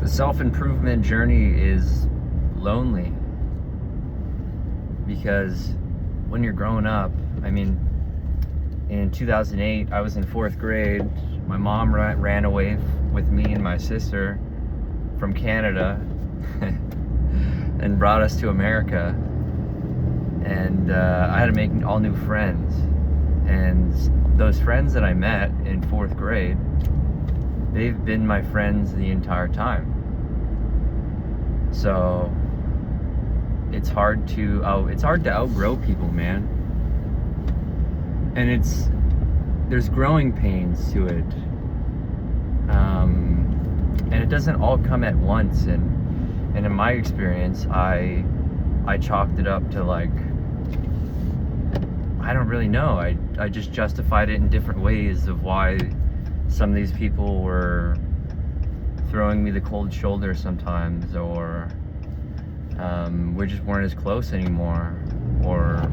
The self-improvement journey is lonely because when you're growing up, I mean, in 2008, I was in 4th grade. My mom ran away with me and my sister from Canada and brought us to America. And I had to make all new friends. And those friends that I met in 4th grade, they've been my friends the entire time. So it's hard to outgrow people, man. And there's growing pains to it. And it doesn't all come at once. And in my experience, I chalked it up to like, I don't really know. I just justified it in different ways of why some of these people were throwing me the cold shoulder sometimes, or we just weren't as close anymore, or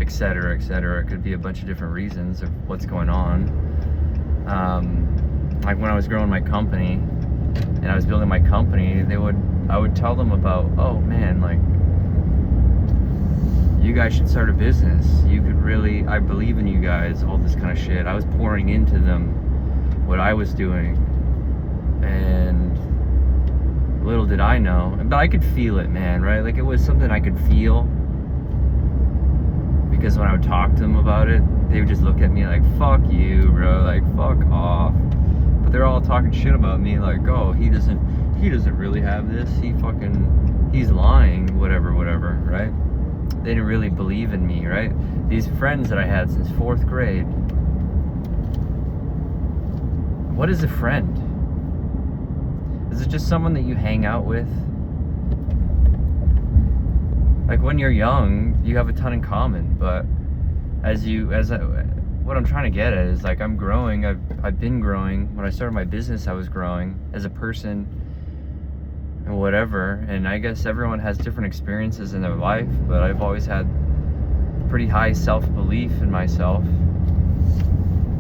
etc., etc. It could be a bunch of different reasons of what's going on. Like when I was growing my company and I was building my company, I would tell them about, oh man, like, you guys should start a business. You could really, I believe in you guys, all this kind of shit. I was pouring into them what I was doing, and little did I know, but I could feel it, man, right? Like, it was something I could feel, because when I would talk to them about it, they would just look at me like, fuck you, bro, like, fuck off. But they're all talking shit about me, like, oh, he doesn't really have this, he's lying, whatever, right? They didn't really believe in me, right? These friends that I had since 4th grade. What is a friend? Is it just someone that you hang out with? Like when you're young, you have a ton in common, but what I'm trying to get at is, like, I'm growing. I've been growing. When I started my business, I was growing as a person and whatever. And I guess everyone has different experiences in their life, but I've always had pretty high self-belief in myself.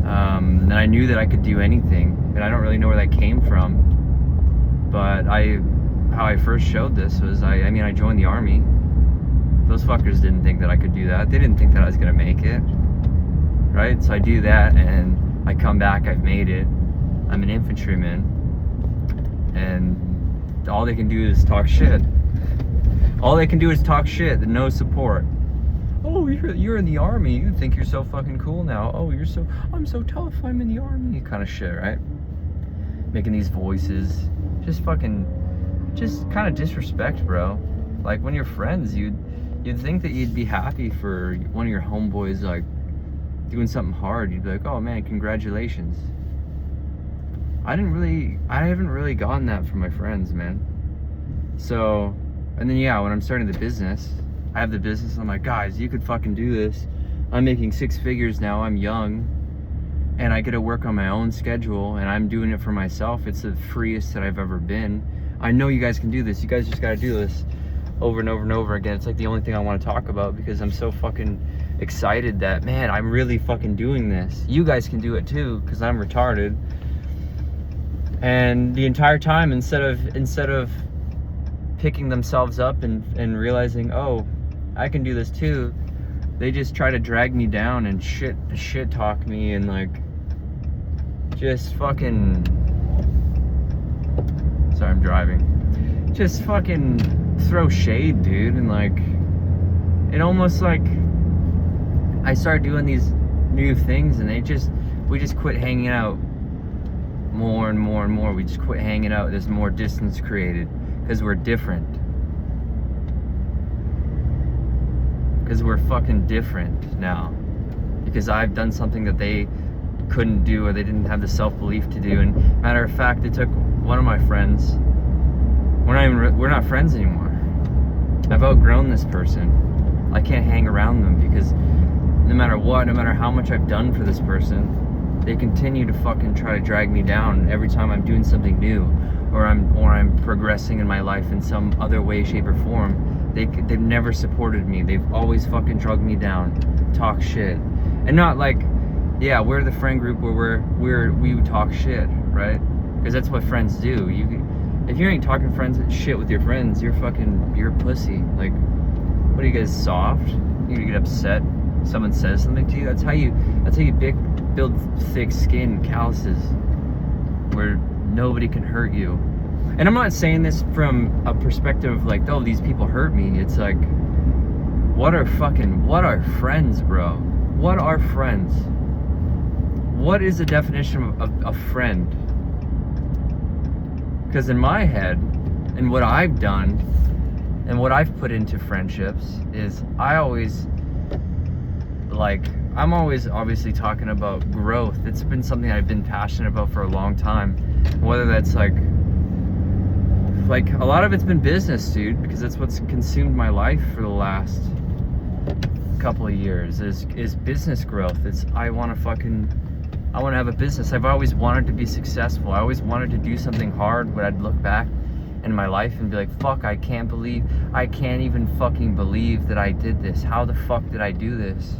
And I knew that I could do anything, and I don't really know where that came from. But how I first showed this was, I joined the army. Those fuckers didn't think that I could do that. They didn't think that I was gonna make it, right? So I do that, and I come back, I've made it. I'm an infantryman, and all they can do is talk shit. All they can do is talk shit, and no support. Oh, you're in the army. You think you're so fucking cool now. Oh, I'm so tough. I'm in the army. Kind of shit, right? Making these voices, just kind of disrespect, bro. Like, when you're friends, you'd think that you'd be happy for one of your homeboys, like, doing something hard. You'd be like, oh man, congratulations. I haven't really gotten that from my friends, man. So, and then yeah, when I'm starting the business, I have the business, and I'm like, guys, you could fucking do this. I'm making 6 figures now, I'm young, and I get to work on my own schedule, and I'm doing it for myself. It's the freest that I've ever been. I know you guys can do this. You guys just gotta do this over and over and over again. It's like the only thing I want to talk about, because I'm so fucking excited that, man, I'm really fucking doing this. You guys can do it too, because I'm retarded. And the entire time, instead of picking themselves up and realizing, oh, I can do this too, they just try to drag me down and shit talk me, and like, just fucking, sorry, I'm driving, just fucking throw shade, dude. And like, it almost like I started doing these new things, and we just quit hanging out more and more and more. We just quit hanging out. There's more distance created because we're different. Because we're fucking different now. Because I've done something that they couldn't do, or they didn't have the self-belief to do. And matter of fact, it took one of my friends. We're not friends anymore. I've outgrown this person. I can't hang around them, because no matter what, no matter how much I've done for this person, they continue to fucking try to drag me down every time I'm doing something new, or I'm progressing in my life in some other way, shape, or form. They've never supported me. They've always fucking drugged me down, talk shit, and not like, yeah, we're the friend group where we talk shit, right? Because that's what friends do. if you ain't talking shit with your friends, you're a pussy. Like, what are you guys, soft? You get upset if someone says something to you? That's how you build thick skin, calluses, where nobody can hurt you. And I'm not saying this from a perspective of like, oh, these people hurt me. It's like, what are friends, bro? What are friends? What is the definition of a friend? Because in my head, and what I've done, and what I've put into friendships is I'm always obviously talking about growth. It's been something I've been passionate about for a long time. Whether that's like a lot of it's been business, dude, because that's what's consumed my life for the last couple of years is business growth. I want to have a business. I've always wanted to be successful. I always wanted to do something hard where I'd look back in my life and be like, fuck, I can't even fucking believe that I did this. How the fuck did I do this?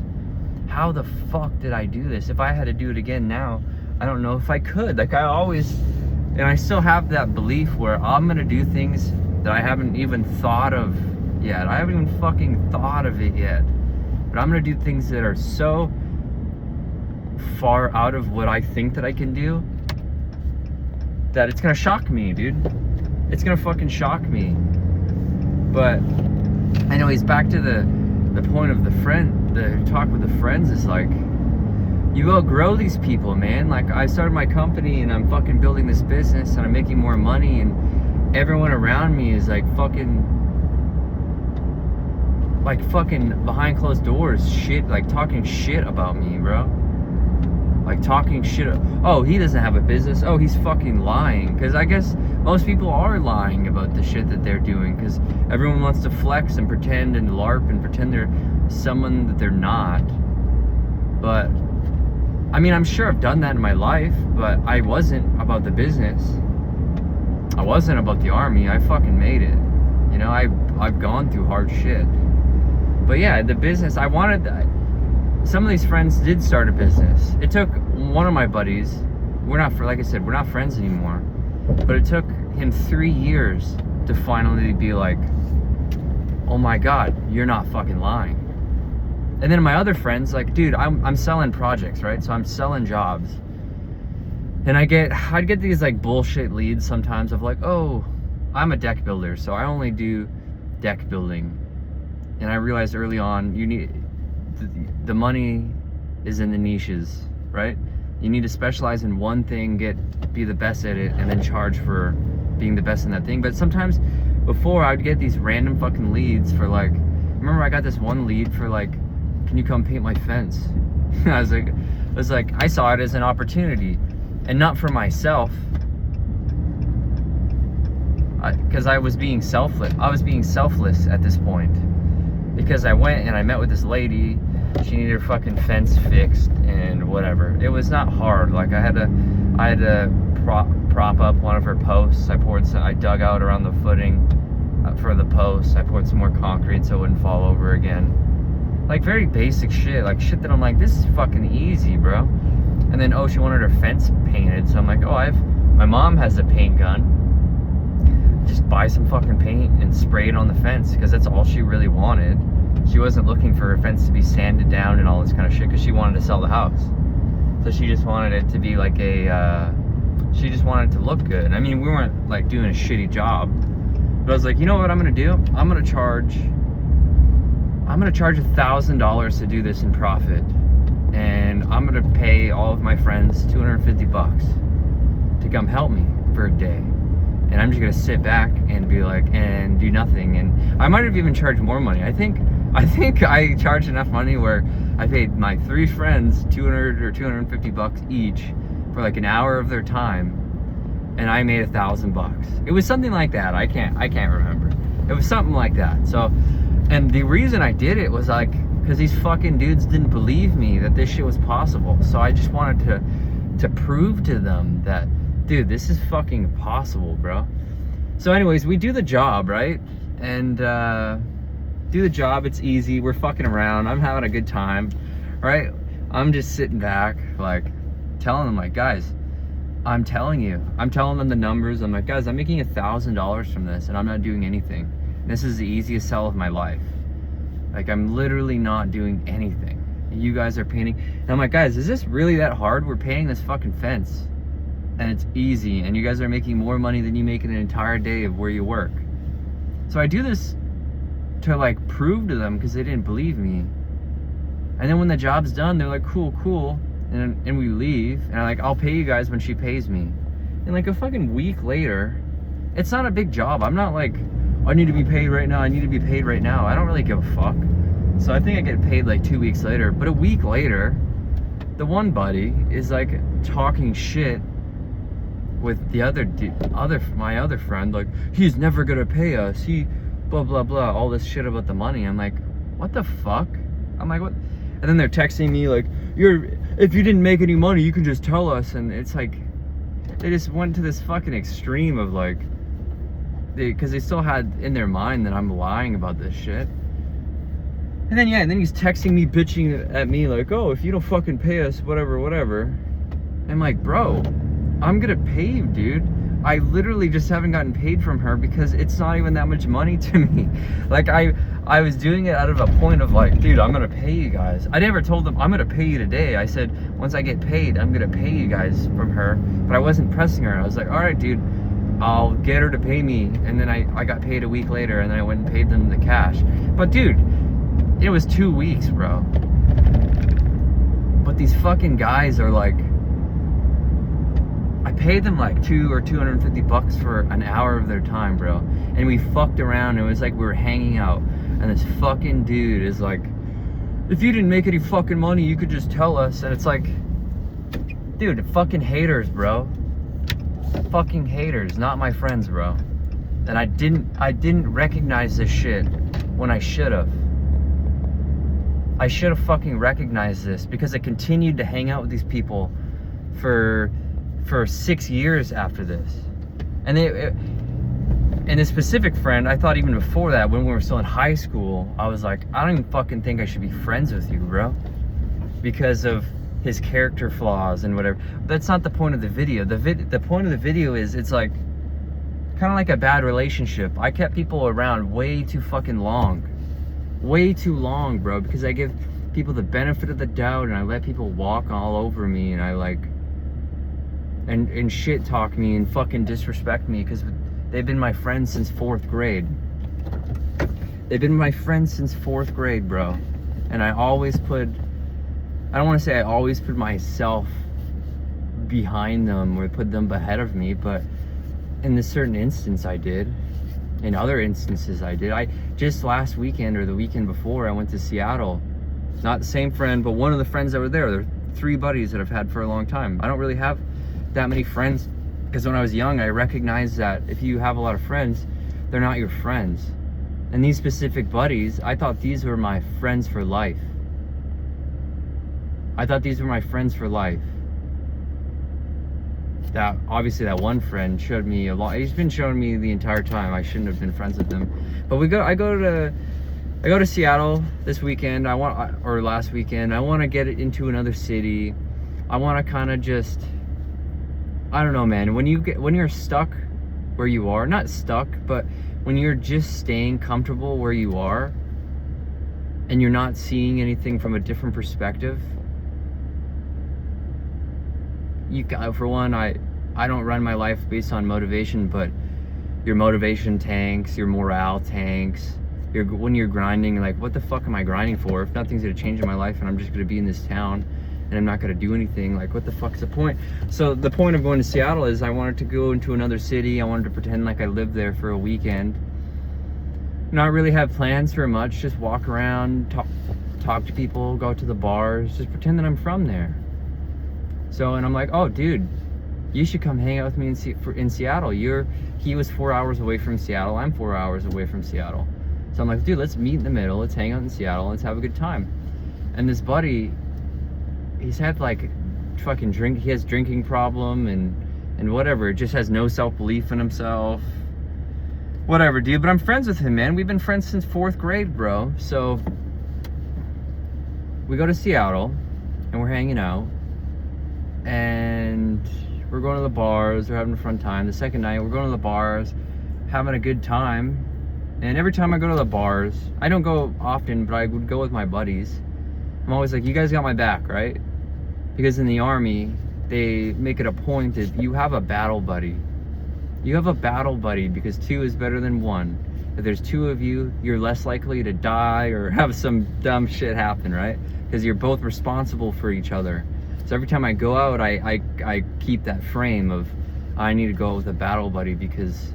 How the fuck did I do this? If I had to do it again now, I don't know if I could. Like, and I still have that belief where I'm gonna do things that I haven't even thought of yet. I haven't even fucking thought of it yet. But I'm gonna do things that are so far out of what I think that I can do that it's gonna shock me, dude. It's gonna fucking shock me. But anyways, back to the point of the talk with the friends is like, you outgrow these people, man. Like, I started my company and I'm fucking building this business and I'm making more money, and everyone around me is like fucking behind closed doors shit, like talking shit about me, bro. Like talking shit. Oh, he doesn't have a business. Oh, he's fucking lying. Because I guess most people are lying about the shit that they're doing, because everyone wants to flex and pretend and LARP and pretend they're someone that they're not. But I mean, I'm sure I've done that in my life, but I wasn't about the business. I wasn't about the army. I fucking made it. You know, I've gone through hard shit. But yeah, the business, I wanted that. Some of these friends did start a business. It took one of my buddies, like I said, we're not friends anymore, but it took him 3 years to finally be like, oh my God, you're not fucking lying. And then my other friends, like, dude, I'm selling projects, right? So I'm selling jobs. And I'd get these like bullshit leads sometimes of like, oh, I'm a deck builder, so I only do deck building. And I realized early on, the money is in the niches, right? You need to specialize in one thing, be the best at it, and then charge for being the best in that thing. But sometimes before, I would get these random fucking leads for like, remember I got this one lead for like, can you come paint my fence? I was like, I saw it as an opportunity, and not for myself, because I was being selfless. I was being selfless at this point, because I went and I met with this lady. She needed her fucking fence fixed and whatever. It was not hard. Like, I had to prop up one of her posts. I dug out around the footing for the posts. I poured some more concrete so it wouldn't fall over again. Like, very basic shit. Like, shit that I'm like, this is fucking easy, bro. And then, oh, she wanted her fence painted. So I'm like, oh, my mom has a paint gun. Just buy some fucking paint and spray it on the fence, because that's all she really wanted. She wasn't looking for her fence to be sanded down and all this kind of shit, because she wanted to sell the house. So she just wanted it to be like she just wanted it to look good. I mean, we weren't like doing a shitty job. But I was like, you know what I'm gonna do? I'm gonna charge $1,000 to do this in profit. And I'm gonna pay all of my friends $250 to come help me for a day. And I'm just gonna sit back and be like, and do nothing. And I might have even charged more money. I think I charged enough money where I paid my 3 friends $200 or $250 each for like an hour of their time, and I made $1,000. It was something like that. I can't remember. It was something like that. So, and the reason I did it was like, because these fucking dudes didn't believe me that this shit was possible. So I just wanted to prove to them that, dude, this is fucking possible, bro. So anyways, we do the job, right? And do the job. It's easy. We're fucking around. I'm having a good time, right? I'm just sitting back, like, telling them, like, guys, I'm telling them the numbers. I'm like, guys, I'm making $1,000 from this and I'm not doing anything. This is the easiest sell of my life. Like, I'm literally not doing anything. You guys are painting. And I'm like, guys, is this really that hard? We're painting this fucking fence and it's easy, and you guys are making more money than you make in an entire day of where you work. So I do this to like prove to them, because they didn't believe me. And then when the job's done, they're like, cool. And we leave, and I'm like, I'll pay you guys when she pays me. And like a fucking week later, it's not a big job. I'm not like, I need to be paid right now. I don't really give a fuck. So I think I get paid like 2 weeks later. But a week later, the one buddy is like talking shit with the my other friend, like, he's never gonna pay us, he blah blah blah, all this shit about the money. I'm like, what the fuck? I'm like, what? And then they're texting me like, if you didn't make any money, you can just tell us. And it's like, they just went to this fucking extreme of like, because they still had in their mind that I'm lying about this shit. And then and then he's texting me, bitching at me like, oh, if you don't fucking pay us, whatever. I'm like, bro, I'm gonna pay you, dude. I literally just haven't gotten paid from her because it's not even that much money to me. Like, I was doing it out of a point of like, dude, I'm gonna pay you guys. I never told them I'm gonna pay you today. I said, once I get paid, I'm gonna pay you guys from her. But I wasn't pressing her. I was like, all right, dude, I'll get her to pay me. And then I got paid a week later, and then I went and paid them the cash. But dude, it was 2 weeks, bro. But these fucking guys are like, I paid them like $250 for an hour of their time, bro. And we fucked around. It was like we were hanging out. And this fucking dude is like, if you didn't make any fucking money, you could just tell us. And it's like, dude, fucking haters, bro. Fucking haters, not my friends, bro. And I didn't recognize this shit when I should have. I should have fucking recognized this, because I continued to hang out with these people for 6 years after this. And this specific friend, I thought even before that, when we were still in high school, I was like, I don't even fucking think I should be friends with you, bro, because of his character flaws and whatever. But that's not the point of the video. The point of the video is, it's like kind of like a bad relationship. I kept people around way too fucking long. Way too long, bro, because I give people the benefit of the doubt, and I let people walk all over me, and I like and shit talk me and fucking disrespect me, because they've been my friends since 4th grade. They've been my friends since 4th grade, bro. And I always put, I don't want to say I always put myself behind them or put them ahead of me, but in this certain instance I did. In other instances I did. I just last weekend or the weekend before, I went to Seattle. Not the same friend, but one of the friends that were there. There are 3 buddies that I've had for a long time. I don't really have that many friends, because when I was young, I recognized that if you have a lot of friends, they're not your friends. And these specific buddies, I thought these were my friends for life. That obviously that one friend showed me a lot. He's been showing me the entire time I shouldn't have been friends with him. But I go to Seattle this weekend. Last weekend. I want to get into another city. I want to kind of just, I don't know, man. When you're stuck where you are, not stuck, but when you're just staying comfortable where you are, and you're not seeing anything from a different perspective. For one, I don't run my life based on motivation, but your motivation tanks, your morale tanks. When you're grinding, like, what the fuck am I grinding for? If nothing's gonna change in my life and I'm just gonna be in this town and I'm not gonna do anything, like, what the fuck's the point? So the point of going to Seattle is I wanted to go into another city. I wanted to pretend like I lived there for a weekend. Not really have plans for much, just walk around, talk to people, go to the bars, just pretend that I'm from there. So, and I'm like, oh, dude, you should come hang out with me in Seattle. He was 4 hours away from Seattle. I'm 4 hours away from Seattle. So I'm like, dude, let's meet in the middle. Let's hang out in Seattle. Let's have a good time. And this buddy, he's had like fucking he has drinking problem and whatever. Just has no self-belief in himself. Whatever, dude. But I'm friends with him, man. We've been friends since 4th grade, bro. So we go to Seattle and we're hanging out. And we're going to the bars, we're having a fun time. The second night, we're going to the bars, having a good time. And every time I go to the bars, I don't go often, but I would go with my buddies. I'm always like, you guys got my back, right? Because in the Army, they make it a point that you have a battle buddy. You have a battle buddy because 2 is better than 1. If there's 2 of you, you're less likely to die or have some dumb shit happen, right? Because you're both responsible for each other. So every time I go out, I keep that frame of, I need to go with a battle buddy because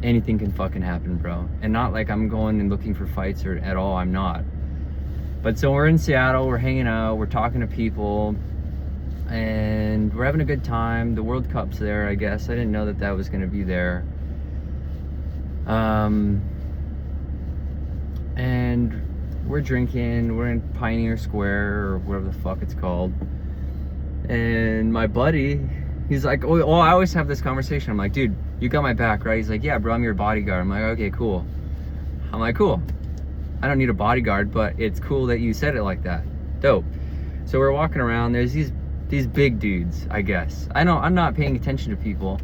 anything can fucking happen, bro. And not like I'm going and looking for fights or at all, I'm not. But so we're in Seattle, we're hanging out, we're talking to people, and we're having a good time. The World Cup's there, I guess. I didn't know that that was gonna be there. And we're drinking, we're in Pioneer Square or whatever the fuck it's called. And my buddy, he's like, oh, I always have this conversation. I'm like, dude, you got my back, right? He's like, yeah, bro, I'm your bodyguard. I'm like, okay, cool. I'm like, cool. I don't need a bodyguard, but it's cool that you said it like that. Dope. So we're walking around, there's these big dudes, I guess. I'm not paying attention to people,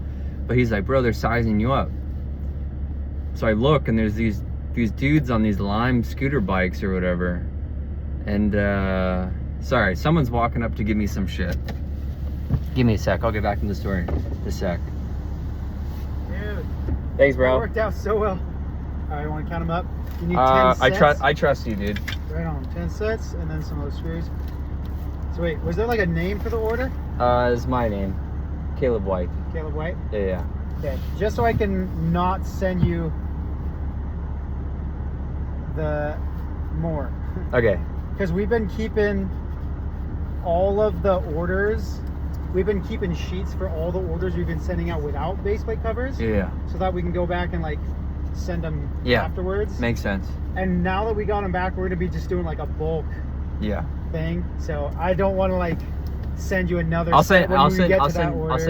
but he's like, bro, they're sizing you up. So I look and there's these dudes on these Lime scooter bikes or whatever. And sorry, someone's walking up to give me some shit. Give me a sec, I'll get back in the story in a sec. Dude. Thanks, bro. That worked out so well. All right, want to count them up? You need 10 sets? I trust you, dude. Right on, 10 sets and then some of those screws. So wait, was there like a name for the order? It's my name, Caleb White. Caleb White? Yeah. Okay, just so I can not send you the more. Okay. Because we've been keeping all of the orders. We've been keeping sheets for all the orders we've been sending out without base plate covers. Yeah. So that we can go back and like send them afterwards. Makes sense. And now that we got them back, we're gonna be just doing like a bulk thing. So I don't want to like send you another. I'll send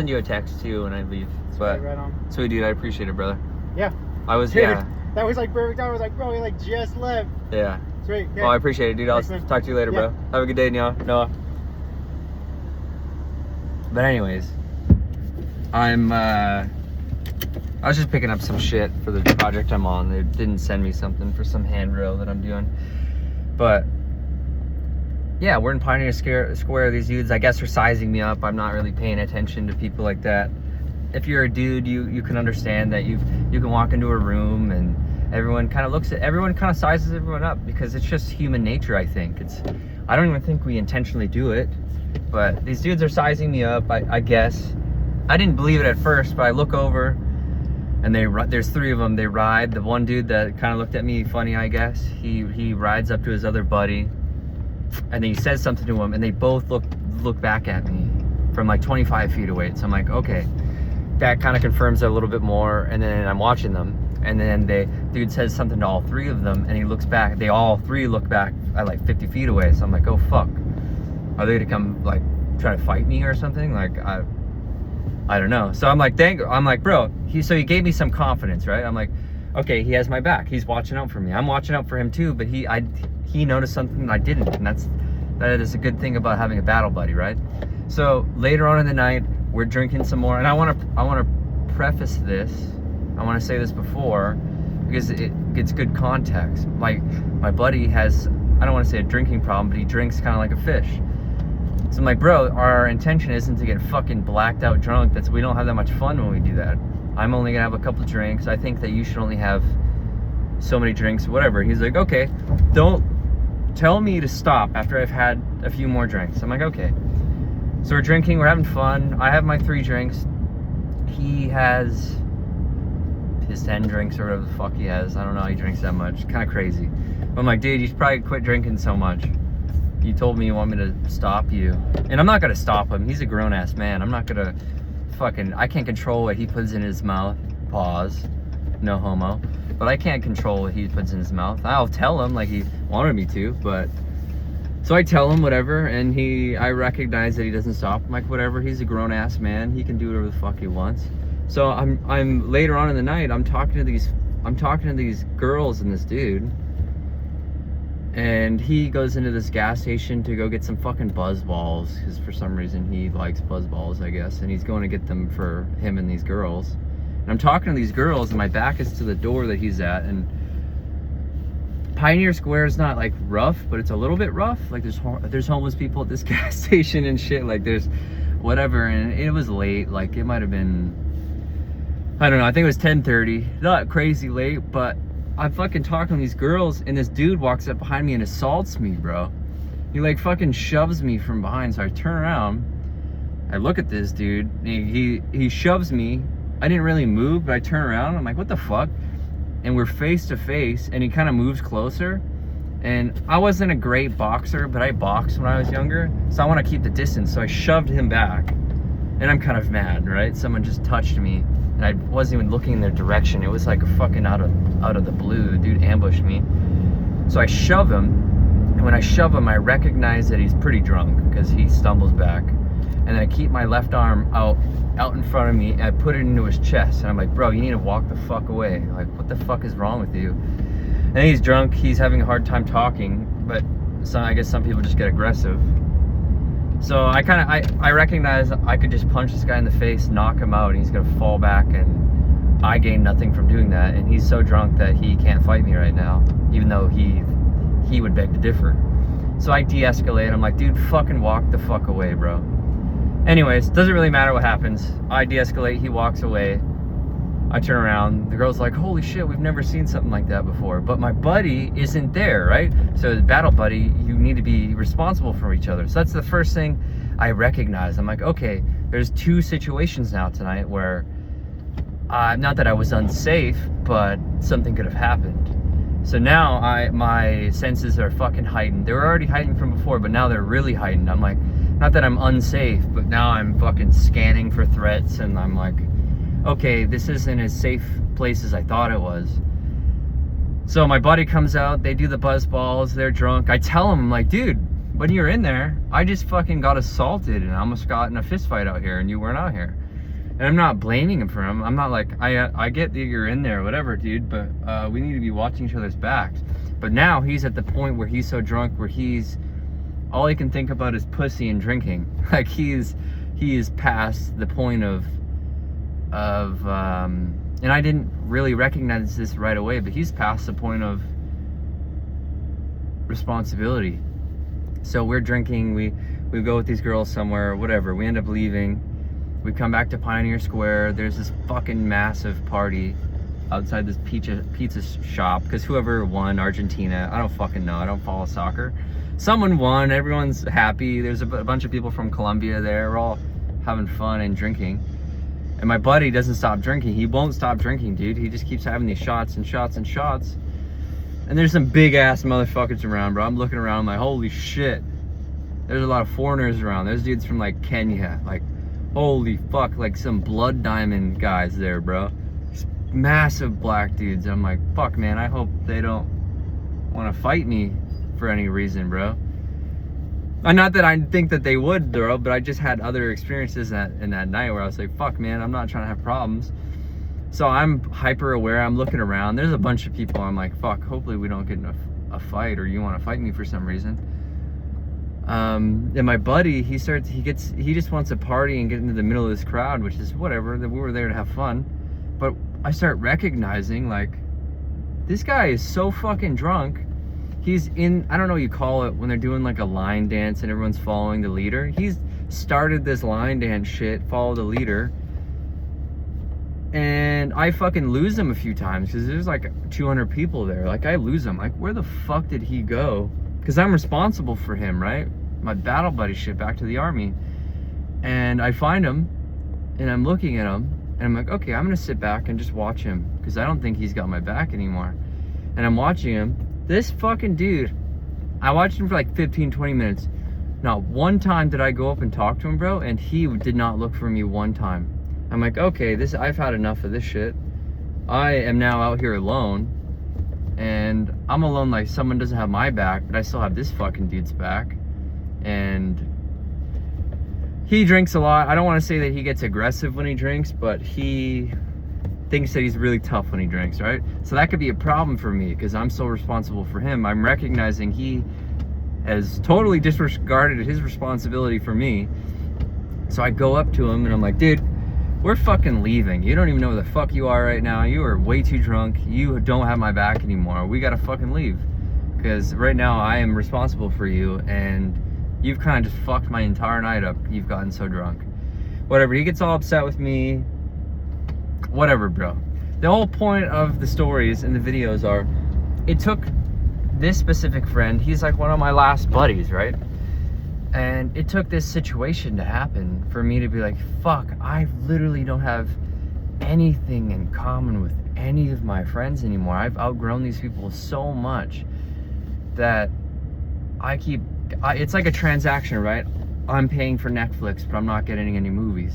you a text too when I leave. But right on. Sweet dude, I appreciate it, brother. Yeah. Dude, that was like perfect. I was like, bro, he like just left. Yeah. Sweet. Okay. Well, I appreciate it, dude. I'll talk to you later, bro. Have a good day, Noah. But anyways, I was just picking up some shit for the project I'm on. They didn't send me something for some handrail that I'm doing. But yeah, we're in Pioneer Square. These dudes, I guess, are sizing me up. I'm not really paying attention to people like that. If you're a dude, you can understand that you can walk into a room and everyone kind of sizes everyone up because it's just human nature, I think. I don't even think we intentionally do it, but these dudes are sizing me up, I guess. I didn't believe it at first, but I look over and there's 3 of them. They ride. The one dude that kind of looked at me funny, I guess, he rides up to his other buddy and then he says something to him and they both look back at me from like 25 feet away. So I'm like, okay, that kind of confirms it a little bit more. And then I'm watching them and then dude says something to all 3 of them and he looks back. They all 3 look back at like 50 feet away. So I'm like, oh fuck, are they gonna come like try to fight me or something? Like I don't know. So I'm like, bro, he gave me some confidence, right? I'm like, okay, he has my back. He's watching out for me. I'm watching out for him too, but he noticed something that I didn't, and that is a good thing about having a battle buddy, right? So later on in the night, we're drinking some more, and I want to preface this. I want to say this before because it gets good context. Like my buddy has, I don't want to say a drinking problem, but he drinks kind of like a fish. So I'm like, bro, our intention isn't to get fucking blacked out drunk. We don't have that much fun when we do that. I'm only gonna have a couple drinks. I think that you should only have so many drinks, whatever. He's like, okay, don't tell me to stop after I've had a few more drinks. I'm like, okay. So we're drinking, we're having fun. I have my 3 drinks. He has his 10 drinks or whatever the fuck he has. I don't know how he drinks that much. Kind of crazy. But I'm like, dude, you should probably quit drinking so much. You told me you want me to stop you. And I'm not gonna stop him. He's a grown-ass man. I'm not gonna I can't control what he puts in his mouth. Pause. No homo. But I can't control what he puts in his mouth. I'll tell him like he wanted me to, but... So I tell him whatever, and I recognize that he doesn't stop. I'm like, whatever, he's a grown-ass man. He can do whatever the fuck he wants. So I'm later on in the night, I'm talking to these girls and this dude. And he goes into this gas station to go get some fucking buzz balls, because for some reason he likes buzz balls, I guess, and he's going to get them for him and these girls. And I'm talking to these girls, and my back is to the door that he's at, and Pioneer Square is not like rough, but it's a little bit rough. Like there's homeless people at this gas station and shit, like there's whatever. And it was late, like it might have been, I don't know, I think it was 10:30, not crazy late, but I'm fucking talking to these girls, and this dude walks up behind me and assaults me, bro. He like fucking shoves me from behind. So I turn around, I look at this dude, he shoves me. I didn't really move, but I turn around, I'm like, what the fuck? And we're face to face, and he kind of moves closer. And I wasn't a great boxer, but I boxed when I was younger, so I want to keep the distance. So I shoved him back, and I'm kind of mad, right? Someone just touched me, and I wasn't even looking in their direction. It was like a fucking out of the blue. The dude ambushed me. So I shove him, and when I shove him, I recognize that he's pretty drunk because he stumbles back. And then I keep my left arm out in front of me, and I put it into his chest. And I'm like, bro, you need to walk the fuck away. Like, what the fuck is wrong with you? And he's drunk. He's having a hard time talking, but I guess some people just get aggressive. So I recognize I could just punch this guy in the face, knock him out, and he's gonna fall back, and I gain nothing from doing that. And he's so drunk that he can't fight me right now, even though he would beg to differ. So I de-escalate. I'm like, dude, fucking walk the fuck away, bro. Anyways, doesn't really matter what happens. I de-escalate, he walks away. I turn around, the girl's like, holy shit, we've never seen something like that before. But my buddy isn't there, right? So the battle buddy, you need to be responsible for each other. So that's the first thing I recognize. I'm like, okay, there's two situations now tonight where, not that I was unsafe, but something could have happened. So now my senses are fucking heightened. They were already heightened from before, but now they're really heightened. I'm like, not that I'm unsafe, but now I'm fucking scanning for threats, and I'm like, okay, this isn't as safe place as I thought it was. So my buddy comes out, they do the buzz balls, they're drunk. I tell him, I'm like, dude, when you're in there, I just fucking got assaulted and I almost got in a fist fight out here, and you weren't out here. And I'm not blaming him for him. I'm not like, I get that you're in there, whatever, dude, but we need to be watching each other's backs. But now he's at the point where he's so drunk, where all he can think about is pussy and drinking. Like he is past the point of and I didn't really recognize this right away, but he's past the point of responsibility. So we're drinking, we go with these girls somewhere, whatever, we end up leaving. We come back to Pioneer Square. There's this fucking massive party outside this pizza shop, because whoever won, Argentina, I don't fucking know, I don't follow soccer. Someone won, everyone's happy. There's a bunch of people from Colombia there. We're all having fun and drinking. And my buddy doesn't stop drinking. He won't stop drinking, dude. He just keeps having these shots and shots and shots. And there's some big ass motherfuckers around, bro. I'm looking around, I'm like, holy shit. There's a lot of foreigners around. There's dudes from like Kenya, like, holy fuck, like some blood diamond guys there, bro. Just massive black dudes. And I'm like, fuck, man, I hope they don't want to fight me for any reason, bro. Not that I think that they would, bro, but I just had other experiences in that night where I was like, fuck, man, I'm not trying to have problems. So I'm hyper aware. I'm looking around. There's a bunch of people. I'm like, fuck, hopefully we don't get in a fight, or you want to fight me for some reason. And my buddy, he just wants to party and get into the middle of this crowd, which is whatever, that we were there to have fun. But I start recognizing, like, this guy is so fucking drunk. He's in, I don't know what you call it, when they're doing like a line dance and everyone's following the leader. He's started this line dance shit, follow the leader. And I fucking lose him a few times because there's like 200 people there. Like, I lose him. Like, where the fuck did he go? Because I'm responsible for him, right? My battle buddy shit back to the army. And I find him, and I'm looking at him, and I'm like, okay, I'm gonna sit back and just watch him, because I don't think he's got my back anymore. And I'm watching him. This fucking dude, I watched him for like 15, 20 minutes. Not one time did I go up and talk to him, bro, and he did not look for me one time. I'm like, okay, I've had enough of this shit. I am now out here alone, and I'm alone like someone doesn't have my back, but I still have this fucking dude's back. And he drinks a lot. I don't want to say that he gets aggressive when he drinks, but he thinks that he's really tough when he drinks, right? So that could be a problem for me because I'm so responsible for him. I'm recognizing he has totally disregarded his responsibility for me. So I go up to him and I'm like, dude, we're fucking leaving. You don't even know where the fuck you are right now. You are way too drunk. You don't have my back anymore. We gotta fucking leave. Because right now I am responsible for you and you've kind of just fucked my entire night up. You've gotten so drunk. Whatever, he gets all upset with me. Whatever, bro. The whole point of the stories and the videos are, it took this specific friend, he's like one of my last buddies, right? And it took this situation to happen for me to be like, fuck, I literally don't have anything in common with any of my friends anymore. I've outgrown these people so much that it's like a transaction, right? I'm paying for Netflix, but I'm not getting any movies.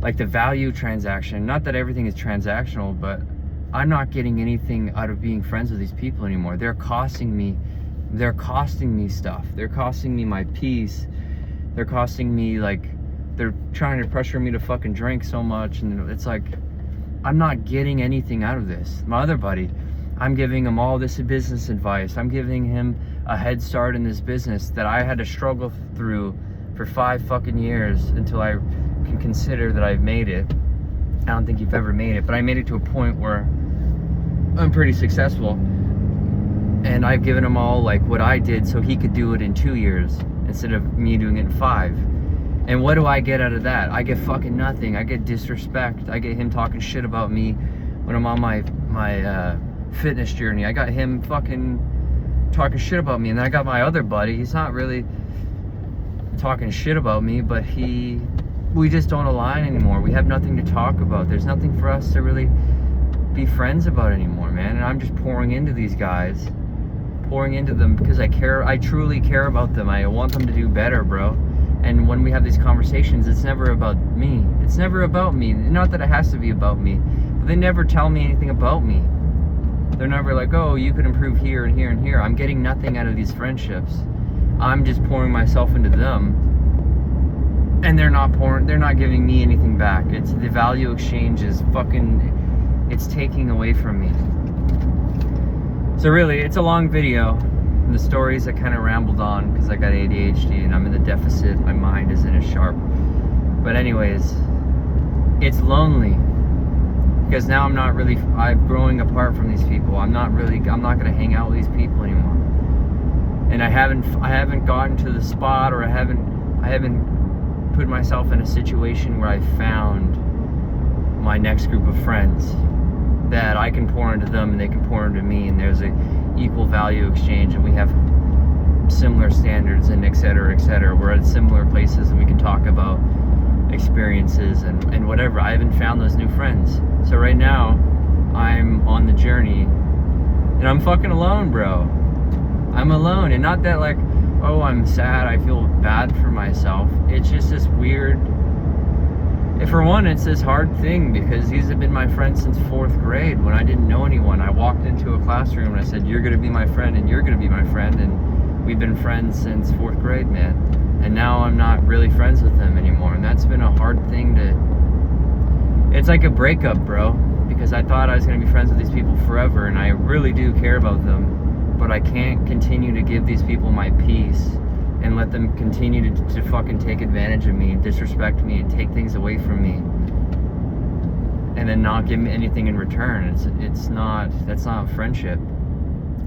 Like the value transaction, not that everything is transactional, but I'm not getting anything out of being friends with these people anymore. They're costing me stuff. They're costing me my peace. They're costing me, like, they're trying to pressure me to fucking drink so much, and it's like, I'm not getting anything out of this. My other buddy, I'm giving him all this business advice. I'm giving him a head start in this business that I had to struggle through for 5 fucking years until I can consider that I've made it. I don't think you've ever made it, but I made it to a point where I'm pretty successful. And I've given him all like what I did so he could do it in 2 years instead of me doing it in 5. And what do I get out of that? I get fucking nothing. I get disrespect. I get him talking shit about me when I'm on my fitness journey. I got him fucking talking shit about me. And then I got my other buddy. He's not really talking shit about me, but we just don't align anymore. We have nothing to talk about. There's nothing for us to really be friends about anymore, man. And I'm just pouring into these guys, pouring into them because I truly care about them. I want them to do better, bro. And when we have these conversations, it's never about me. It's never about me. Not that it has to be about me, but they never tell me anything about me. They're never like, oh, you could improve here and here and here. I'm getting nothing out of these friendships. I'm just pouring myself into them. And they're not giving me anything back. It's the value exchange is fucking, it's taking away from me. So really, it's a long video. And the stories I kind of rambled on because I got ADHD and I'm in the deficit. My mind isn't as sharp. But anyways, it's lonely because now I'm growing apart from these people. I'm not going to hang out with these people anymore. And I haven't gotten to the spot, or I haven't put myself in a situation where I found my next group of friends that I can pour into them and they can pour into me, and there's a equal value exchange and we have similar standards and et cetera, we're at similar places and we can talk about experiences and whatever. I haven't found those new friends. So right now I'm on the journey and I'm fucking alone, bro. I'm alone. And not that like, oh, I'm sad, I feel bad for myself. It's just this weird, for one, it's this hard thing because these have been my friends since 4th grade when I didn't know anyone. I walked into a classroom and I said, you're gonna be my friend and you're gonna be my friend, and we've been friends since 4th grade, man. And now I'm not really friends with them anymore, and that's been a hard thing it's like a breakup, bro, because I thought I was gonna be friends with these people forever and I really do care about them, but I can't continue to give these people my peace and let them continue to fucking take advantage of me and disrespect me and take things away from me and then not give me anything in return. That's not friendship.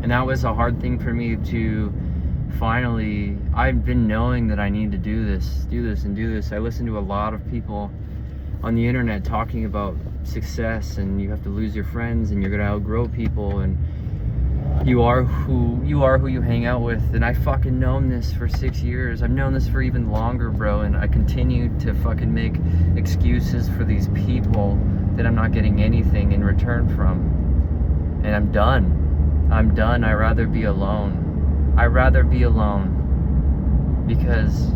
And that was a hard thing for me to finally, I've been knowing that I need to do this. I listen to a lot of people on the internet talking about success and you have to lose your friends and you're gonna outgrow people and you are who you hang out with. And I fucking known this for 6 years. I've known this for even longer, bro, and I continue to fucking make excuses for these people that I'm not getting anything in return from. And I'm done. I'd rather be alone. Because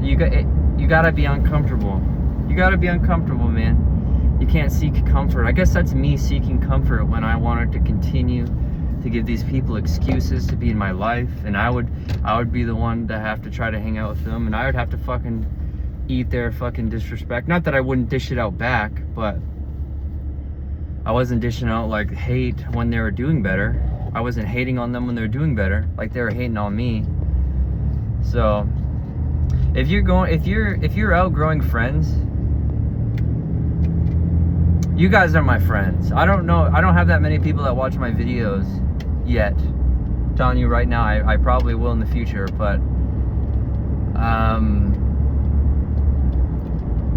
you gotta be uncomfortable. You gotta be uncomfortable, man. You can't seek comfort. I guess that's me seeking comfort when I wanted to continue to give these people excuses to be in my life, and I would be the one to have to try to hang out with them, and I would have to fucking eat their fucking disrespect. Not that I wouldn't dish it out back, but I wasn't dishing out like hate when they were doing better. I wasn't hating on them when they were doing better, like they were hating on me. So if you're outgrowing friends, you guys are my friends. I don't know, I don't have that many people that watch my videos yet. I'm telling you right now, I probably will in the future, but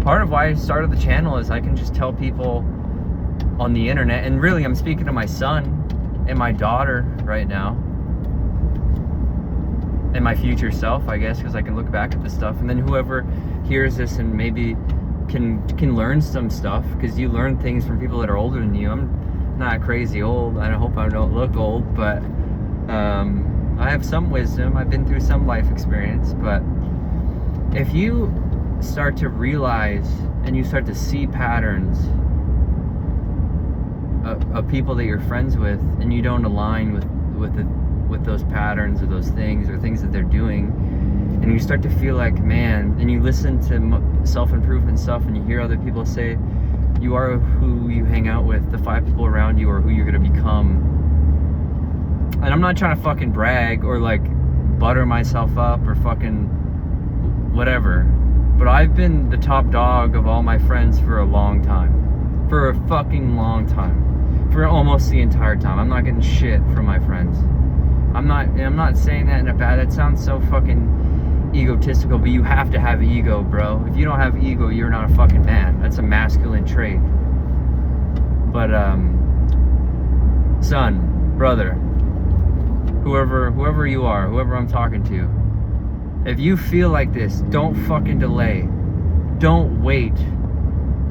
part of why I started the channel is I can just tell people on the internet, and really I'm speaking to my son and my daughter right now, and my future self, I guess, because I can look back at this stuff, and then whoever hears this and maybe can learn some stuff, because you learn things from people that are older than you. I'm not crazy old. I hope I don't look old, but I have some wisdom. I've been through some life experience. But if you start to realize and you start to see patterns of people that you're friends with, and you don't align with those patterns or those things or things that they're doing, and you start to feel like, man, and you listen to self-improvement stuff, and you hear other people say, you are who you hang out with, the 5 people around you are who you're gonna become. And I'm not trying to fucking brag or like butter myself up or fucking whatever, but I've been the top dog of all my friends for a long time. For a fucking long time. For almost the entire time. I'm not getting shit from my friends. I'm not saying that in a bad, that sounds so fucking egotistical, but you have to have ego, bro. If you don't have ego, you're not a fucking man. That's a masculine trait. But son, brother, whoever you are, whoever I'm talking to, if you feel like this, don't fucking delay. Don't wait.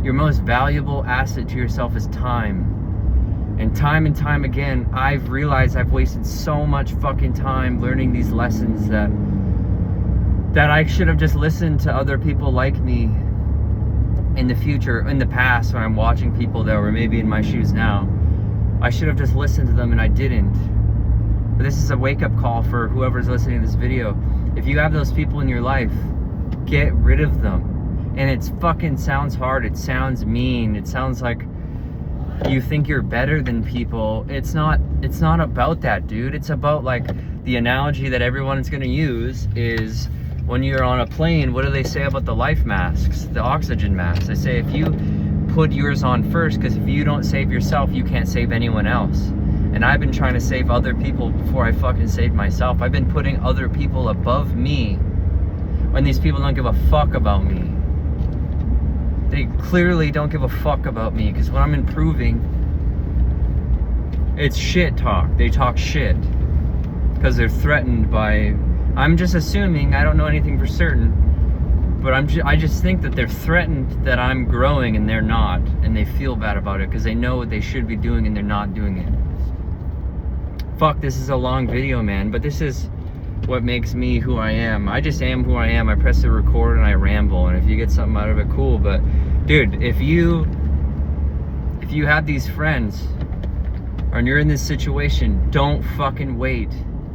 Your most valuable asset to yourself is time. And time again, I've realized I've wasted so much fucking time learning these lessons that I should have just listened to other people like me in the future, in the past, when I'm watching people that were maybe in my shoes now. I should have just listened to them, and I didn't. But this is a wake-up call for whoever's listening to this video. If you have those people in your life, get rid of them. And it's fucking sounds hard, it sounds mean, it sounds like you think you're better than people. It's not about that, dude. It's about, like, the analogy that everyone's gonna use is when you're on a plane, what do they say about the life masks, the oxygen masks? They say if you put yours on first, because if you don't save yourself, you can't save anyone else. And I've been trying to save other people before I fucking saved myself. I've been putting other people above me when these people don't give a fuck about me. They clearly don't give a fuck about me, because when I'm improving, it's shit talk. They talk shit because they're threatened by, I'm just assuming, I don't know anything for certain, but I just think that they're threatened that I'm growing and they're not, and they feel bad about it because they know what they should be doing and they're not doing it. Fuck, this is a long video, man, but this is what makes me who I am. I just am who I am. I press the record and I ramble, and if you get something out of it, cool. But dude, if you have these friends and you're in this situation, don't fucking wait.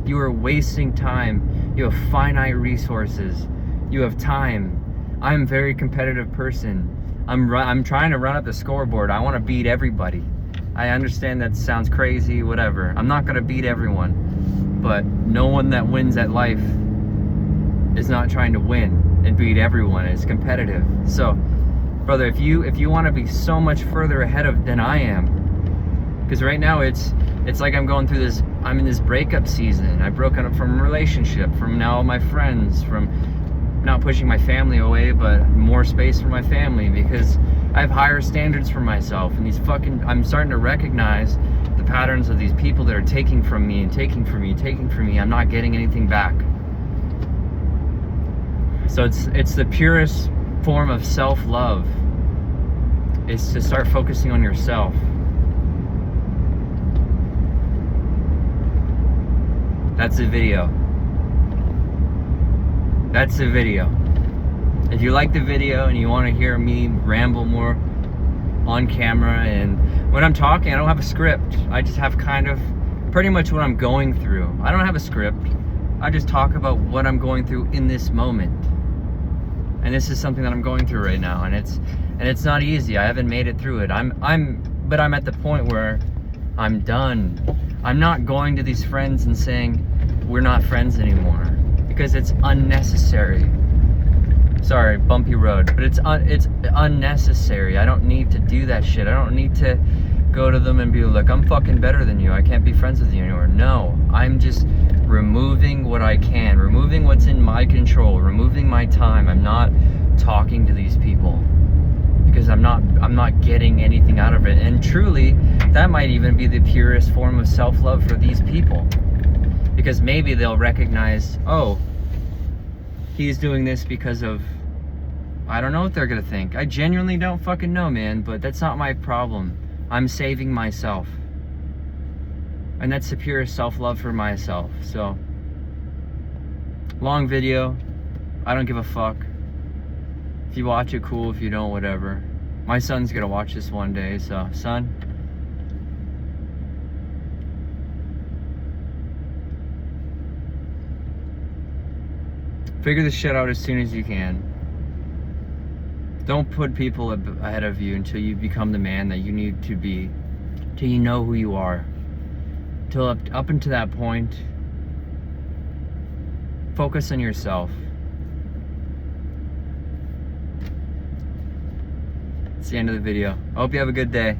You are wasting time. You have finite resources. You have time. I'm a very competitive person. I'm trying to run up the scoreboard. I want to beat everybody. I understand that sounds crazy, whatever. I'm not gonna beat everyone, but no one that wins at life is not trying to win and beat everyone. It's competitive. So, brother, if you want to be so much further ahead than I am, because right now it's like I'm going through this. I'm in this breakup season. I've broken up from a relationship, from now my friends, from not pushing my family away, but more space for my family, because I have higher standards for myself. And I'm starting to recognize the patterns of these people that are taking from me and taking from me, taking from me. I'm not getting anything back. So it's the purest form of self-love, is to start focusing on yourself. That's the video. That's the video. If you like the video and you want to hear me ramble more on camera, and when I'm talking, I don't have a script. I just have kind of pretty much what I'm going through. I don't have a script. I just talk about what I'm going through in this moment. And this is something that I'm going through right now, and it's not easy. I haven't made it through it. I'm but I'm at the point where I'm done. I'm not going to these friends and saying we're not friends anymore, because it's unnecessary. Sorry, bumpy road, but it's unnecessary. I don't need to do that shit. I don't need to go to them and be like, I'm fucking better than you, I can't be friends with you anymore. No, I'm just removing what I can, removing what's in my control, removing my time. I'm not talking to these people because I'm not getting anything out of it. And truly, that might even be the purest form of self-love for these people, because maybe they'll recognize, oh, he's doing this because of, I don't know what they're gonna think. I genuinely don't fucking know, man, but that's not my problem. I'm saving myself. And that's the purest self-love for myself. So, long video. I don't give a fuck. If you watch it, cool. If you don't, whatever. My son's gonna watch this one day, so, son. Figure this shit out as soon as you can. Don't put people ahead of you until you become the man that you need to be, till you know who you are. Till up until that point, focus on yourself. It's the end of the video. I hope you have a good day.